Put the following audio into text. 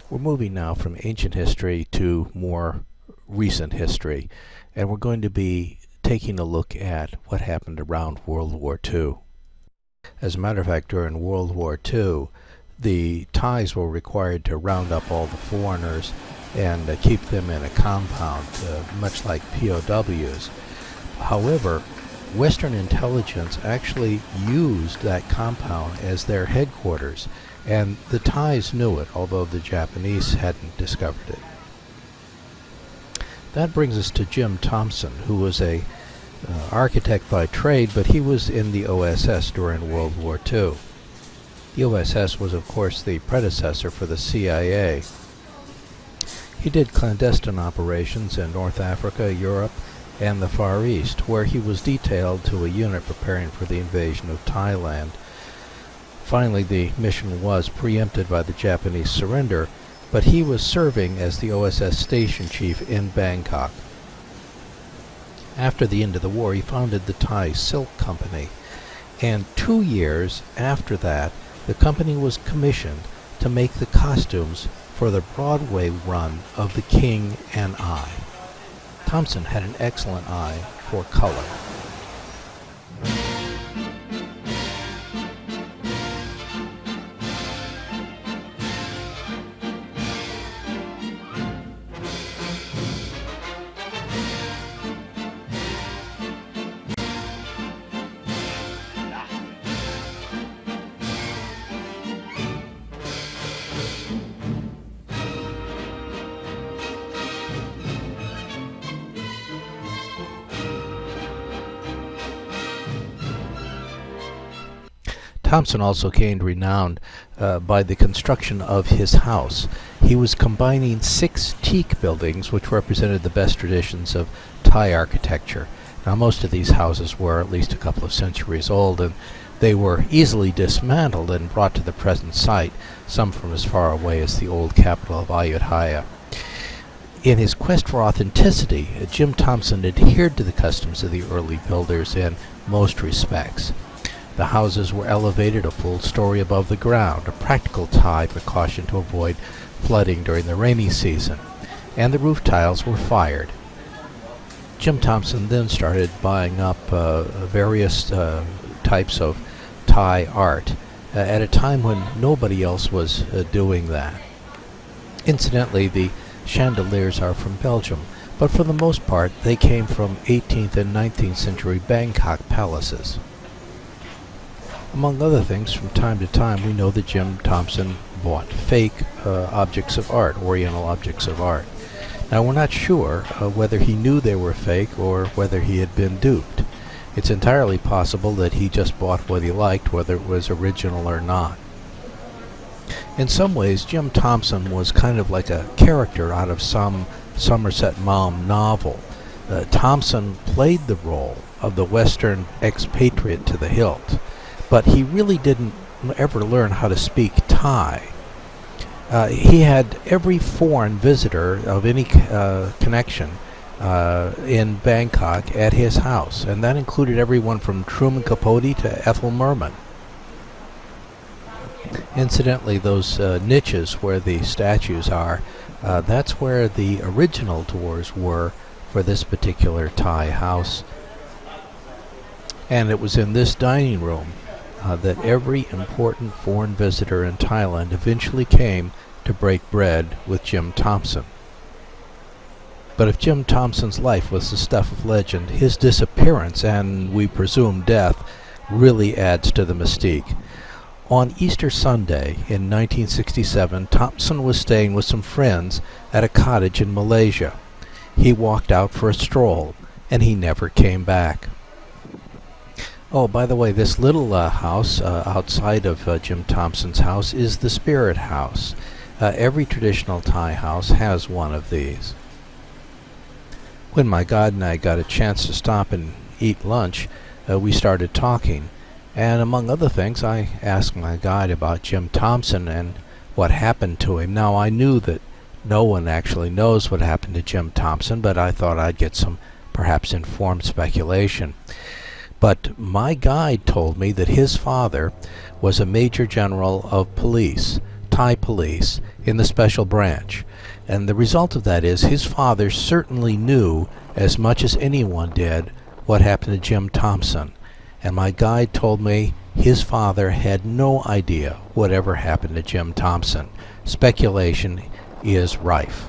We're moving now from ancient history to more recent history, and we're going to be taking a look at what happened around World War II. As a matter of fact, during World War II, the Thais were required to round up all the foreigners and keep them in a compound, much like POWs. However, Western intelligence actually used that compound as their headquarters, and the Thais knew it, although the Japanese hadn't discovered it. That brings us to Jim Thompson, who was a architect by trade, but he was in the OSS during World War II. The OSS was, of course, the predecessor for the CIA. He did clandestine operations in North Africa, Europe, and the Far East, where he was detailed to a unit preparing for the invasion of Thailand. Finally, the mission was preempted by the Japanese surrender, but he was serving as the OSS station chief in Bangkok. After the end of the war, he founded the Thai Silk Company, and 2 years after that, the company was commissioned to make the costumes for the Broadway run of The King and I. Thompson had an excellent eye for color. Thompson also gained renown by the construction of his house. He was combining 6 teak buildings which represented the best traditions of Thai architecture. Now, most of these houses were at least a couple of centuries old, and they were easily dismantled and brought to the present site, some from as far away as the old capital of Ayutthaya. In his quest for authenticity, Jim Thompson adhered to the customs of the early builders in most respects. The houses were elevated a full story above the ground, a practical Thai precaution to avoid flooding during the rainy season, and the roof tiles were fired. Jim Thompson then started buying up various types of Thai art at a time when nobody else was doing that. Incidentally, the chandeliers are from Belgium, but for the most part they came from 18th and 19th century Bangkok palaces. Among other things, from time to time, we know that Jim Thompson bought fake objects of art, oriental objects of art. Now, we're not sure whether he knew they were fake or whether he had been duped. It's entirely possible that he just bought what he liked, whether it was original or not. In some ways, Jim Thompson was kind of like a character out of some Somerset Maugham novel. Thompson played the role of the Western expatriate to the hilt, but he really didn't ever learn how to speak Thai. He had every foreign visitor of any connection in Bangkok at his house, and that included everyone from Truman Capote to Ethel Merman. Incidentally, those niches where the statues are, that's where the original doors were for this particular Thai house. And it was in this dining room that every important foreign visitor in Thailand eventually came to break bread with Jim Thompson. But if Jim Thompson's life was the stuff of legend, his disappearance, and we presume death, really adds to the mystique. On Easter Sunday in 1967, Thompson was staying with some friends at a cottage in Malaysia. He walked out for a stroll, and he never came back. Oh, by the way, this little house outside of Jim Thompson's house is the Spirit House. Every traditional Thai house has one of these. When my guide and I got a chance to stop and eat lunch, we started talking. And among other things, I asked my guide about Jim Thompson and what happened to him. Now, I knew that no one actually knows what happened to Jim Thompson, but I thought I'd get some perhaps informed speculation. But my guide told me that his father was a major general of police. Thai police in the special branch. And the result of that is his father certainly knew as much as anyone did what happened to Jim Thompson. And my guide told me his father had no idea whatever happened to Jim Thompson. Speculation is rife.